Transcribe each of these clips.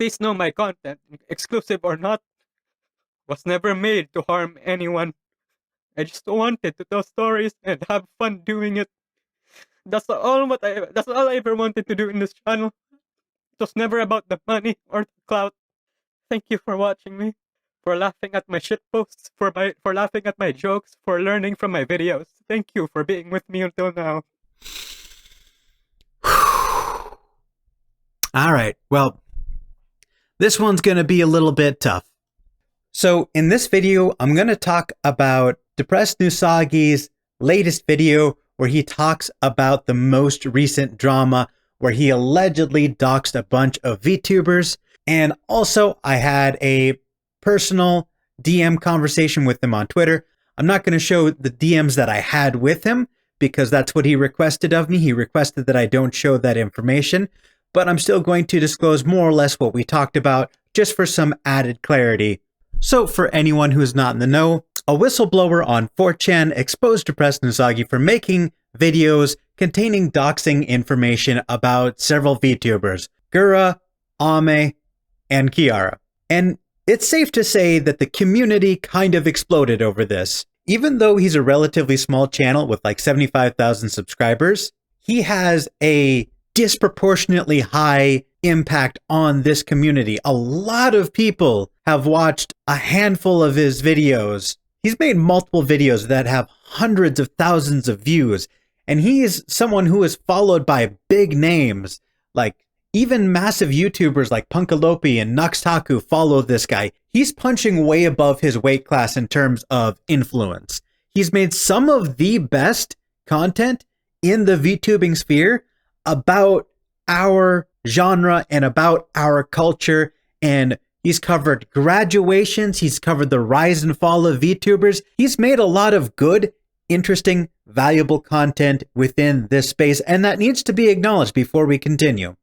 please know my content, exclusive or not, was never made to harm anyone. I just wanted to tell stories and have fun doing it. That's all I ever wanted to do in this channel. It was never about the money or the clout. Thank you for watching me, for laughing at my shit posts, for laughing at my jokes, for learning from my videos. Thank you for being with me until now. All right, well, this one's going to be a little bit tough. So in this video, I'm going to talk about Depressed Nausagi's latest video where he talks about the most recent drama where he allegedly doxed a bunch of VTubers. And also, I had a personal DM conversation with him on Twitter. I'm not going to show the DMs that I had with him because that's what he requested of me. He requested that I don't show that information, but I'm still going to disclose more or less what we talked about just for some added clarity. So for anyone who's not in the know, a whistleblower on 4chan exposed Depressed Nousagi for making videos containing doxing information about several VTubers, Gura, Ame, and Kiara. And it's safe to say that the community kind of exploded over this. Even though he's a relatively small channel with like 75,000 subscribers, he has a disproportionately high impact on this community. A lot of people have watched a handful of his videos. He's made multiple videos that have hundreds of thousands of views, and he is someone who is followed by big names. Like even massive YouTubers like Punkalopi and Nuxtaku follow this guy. He's punching way above his weight class in terms of influence. He's made some of the best content in the VTubing sphere about our genre and about our culture, and he's covered graduations, he's covered the rise and fall of VTubers. He's made a lot of good, interesting, valuable content within this space, and that needs to be acknowledged before we continue.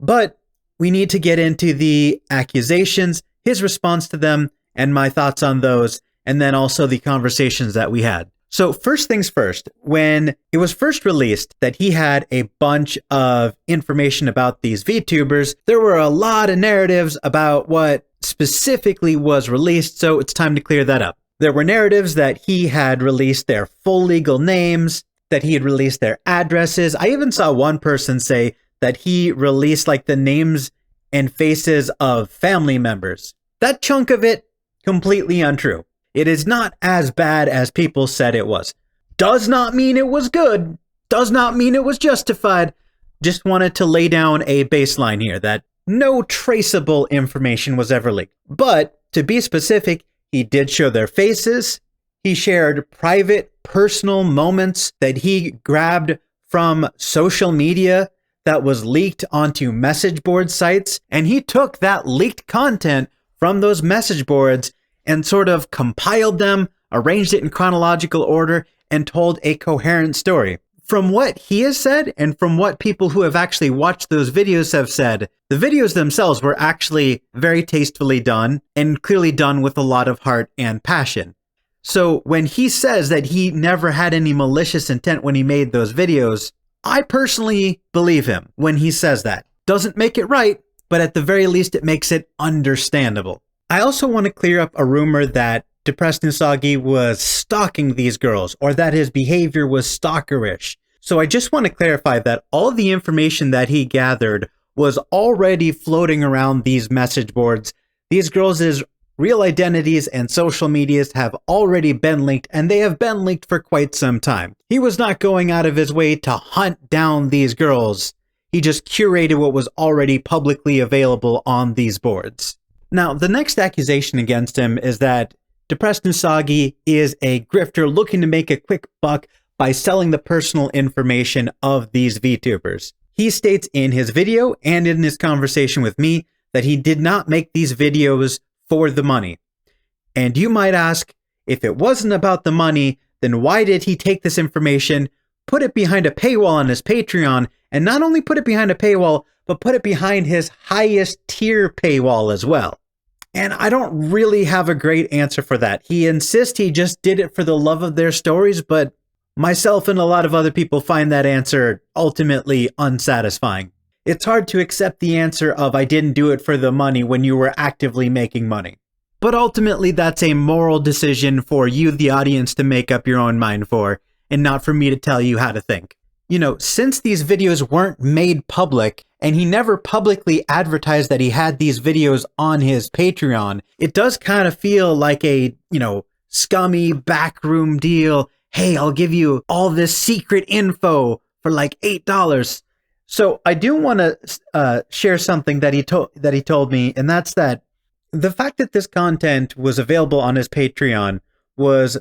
But we need to get into the accusations, his response to them, and my thoughts on those, and then also the conversations that we had. So first things first, when it was first released that he had a bunch of information about these VTubers, there were a lot of narratives about what specifically was released, so it's time to clear that up. There were narratives that he had released their full legal names, that he had released their addresses. I even saw one person say that he released like the names and faces of family members. That chunk of it, completely untrue. It is not as bad as people said it was. Does not mean it was good. Does not mean it was justified. Just wanted to lay down a baseline here that no traceable information was ever leaked. But to be specific, he did show their faces. He shared private, personal moments that he grabbed from social media that was leaked onto message board sites. And he took that leaked content from those message boards and sort of compiled them, arranged it in chronological order, and told a coherent story. From what he has said, and from what people who have actually watched those videos have said, the videos themselves were actually very tastefully done, and clearly done with a lot of heart and passion. So when he says that he never had any malicious intent when he made those videos, I personally believe him when he says that. Doesn't make it right, but at the very least it makes it understandable. I also want to clear up a rumor that Depressed Nousagi was stalking these girls, or that his behavior was stalkerish. So I just want to clarify that all the information that he gathered was already floating around these message boards. These girls' real identities and social medias have already been leaked, and they have been leaked for quite some time. He was not going out of his way to hunt down these girls. He just curated what was already publicly available on these boards. Now, the next accusation against him is that Depressed Nousagi is a grifter looking to make a quick buck by selling the personal information of these VTubers. He states in his video and in his conversation with me that he did not make these videos for the money. And you might ask, if it wasn't about the money, then why did he take this information, put it behind a paywall on his Patreon, and not only put it behind a paywall, but put it behind his highest tier paywall as well? And I don't really have a great answer for that. He insists he just did it for the love of their stories, but myself and a lot of other people find that answer ultimately unsatisfying. It's hard to accept the answer of I didn't do it for the money when you were actively making money. But ultimately, that's a moral decision for you, the audience, to make up your own mind for, and not for me to tell you how to think. You know, since these videos weren't made public, and he never publicly advertised that he had these videos on his Patreon, it does kind of feel like a, scummy backroom deal. Hey, I'll give you all this secret info for like $8. So I do want to share something that he told me, and that's that the fact that this content was available on his Patreon was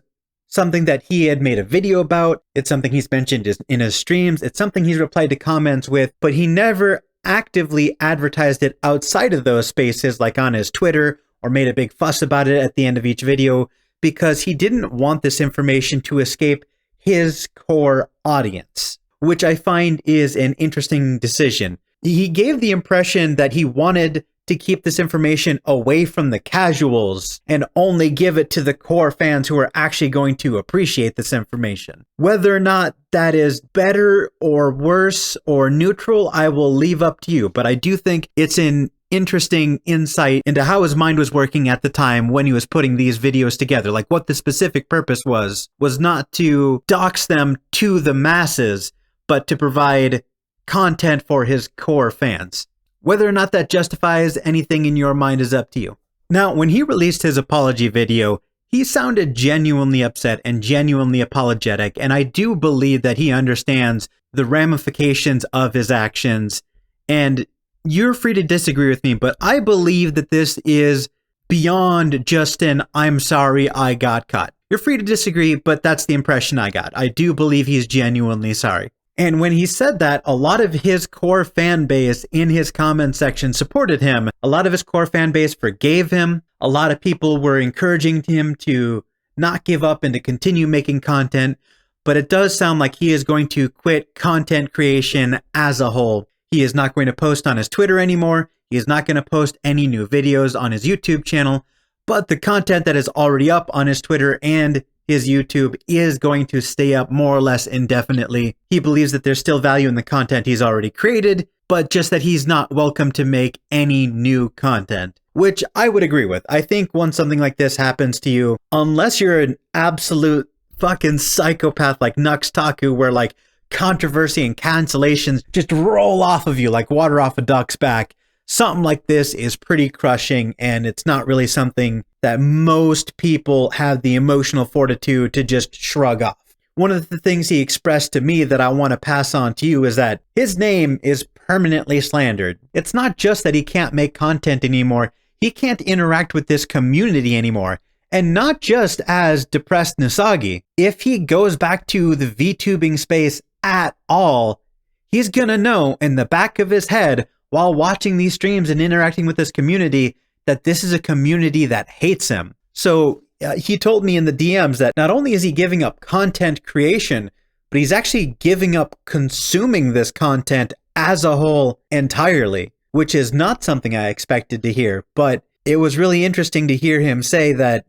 something that he had made a video about. It's something he's mentioned in his streams. It's something he's replied to comments with, but he never actively advertised it outside of those spaces, like on his Twitter, or made a big fuss about it at the end of each video, because he didn't want this information to escape his core audience, which I find is an interesting decision. He gave the impression that he wanted to keep this information away from the casuals and only give it to the core fans who are actually going to appreciate this information. Whether or not that is better or worse or neutral, I will leave up to you, but I do think it's an interesting insight into how his mind was working at the time when he was putting these videos together. Like, what the specific purpose was not to dox them to the masses, but to provide content for his core fans. Whether or not that justifies anything in your mind is up to you. Now, when he released his apology video, he sounded genuinely upset and genuinely apologetic, and I do believe that he understands the ramifications of his actions. And you're free to disagree with me, but I believe that this is beyond just an "I'm sorry I got caught." You're free to disagree, but that's the impression I got. I do believe he's genuinely sorry. And when he said that, a lot of his core fan base in his comment section supported him. A lot of his core fan base forgave him. A lot of people were encouraging him to not give up and to continue making content. But it does sound like he is going to quit content creation as a whole. He is not going to post on his Twitter anymore. He is not going to post any new videos on his YouTube channel. But the content that is already up on his Twitter and his YouTube is going to stay up more or less indefinitely. He believes that there's still value in the content he's already created, but just that he's not welcome to make any new content, which I would agree with. I think once something like this happens to you, unless you're an absolute fucking psychopath like Nux Taku, where like controversy and cancellations just roll off of you like water off a duck's back, something like this is pretty crushing, and it's not really something that most people have the emotional fortitude to just shrug off. One of the things he expressed to me that I want to pass on to you is that his name is permanently slandered. It's not just that he can't make content anymore, he can't interact with this community anymore. And not just as Depressed Nasagi. If he goes back to the VTubing space at all, he's gonna know in the back of his head while watching these streams and interacting with this community that this is a community that hates him. So he told me in the DMs that not only is he giving up content creation, but he's actually giving up consuming this content as a whole entirely, which is not something I expected to hear. But it was really interesting to hear him say that,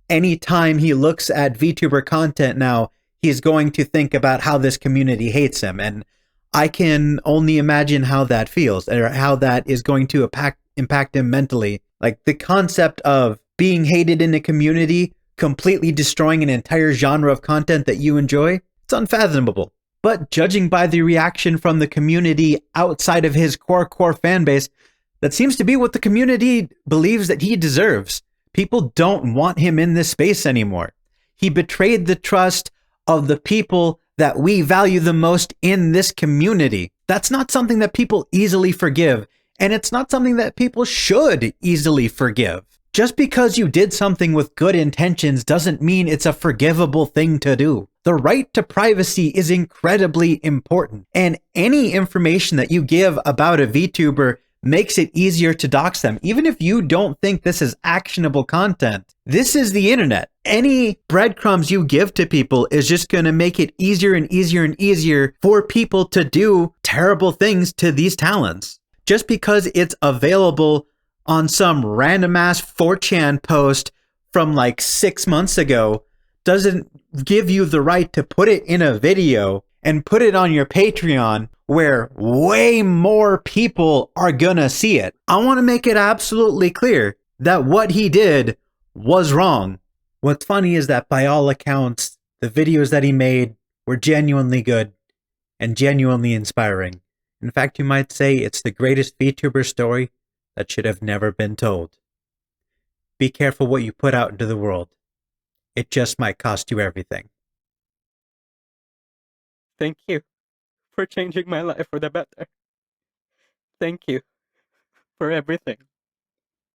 anytime he looks at VTuber content now, he's going to think about how this community hates him. And I can only imagine how that feels, or how that is going to impact him mentally. Like, the concept of being hated in a community, completely destroying an entire genre of content that you enjoy, it's unfathomable. But judging by the reaction from the community outside of his core fan base, that seems to be what the community believes that he deserves. People don't want him in this space anymore. He betrayed the trust of the people that we value the most in this community. That's not something that people easily forgive, and it's not something that people should easily forgive. Just because you did something with good intentions doesn't mean it's a forgivable thing to do. The right to privacy is incredibly important, and any information that you give about a VTuber makes it easier to dox them, even if you don't think this is actionable content. This is the internet. Any breadcrumbs you give to people is just going to make it easier and easier and easier for people to do terrible things to these talents. Just because it's available on some random ass 4chan post from like 6 months ago doesn't give you the right to put it in a video and put it on your Patreon where way more people are gonna see it. I want to make it absolutely clear that what he did was wrong. What's funny is that by all accounts, the videos that he made were genuinely good and genuinely inspiring. In fact, you might say it's the greatest VTuber story that should have never been told. Be careful what you put out into the world. It just might cost you everything. Thank you for changing my life for the better. Thank you for everything.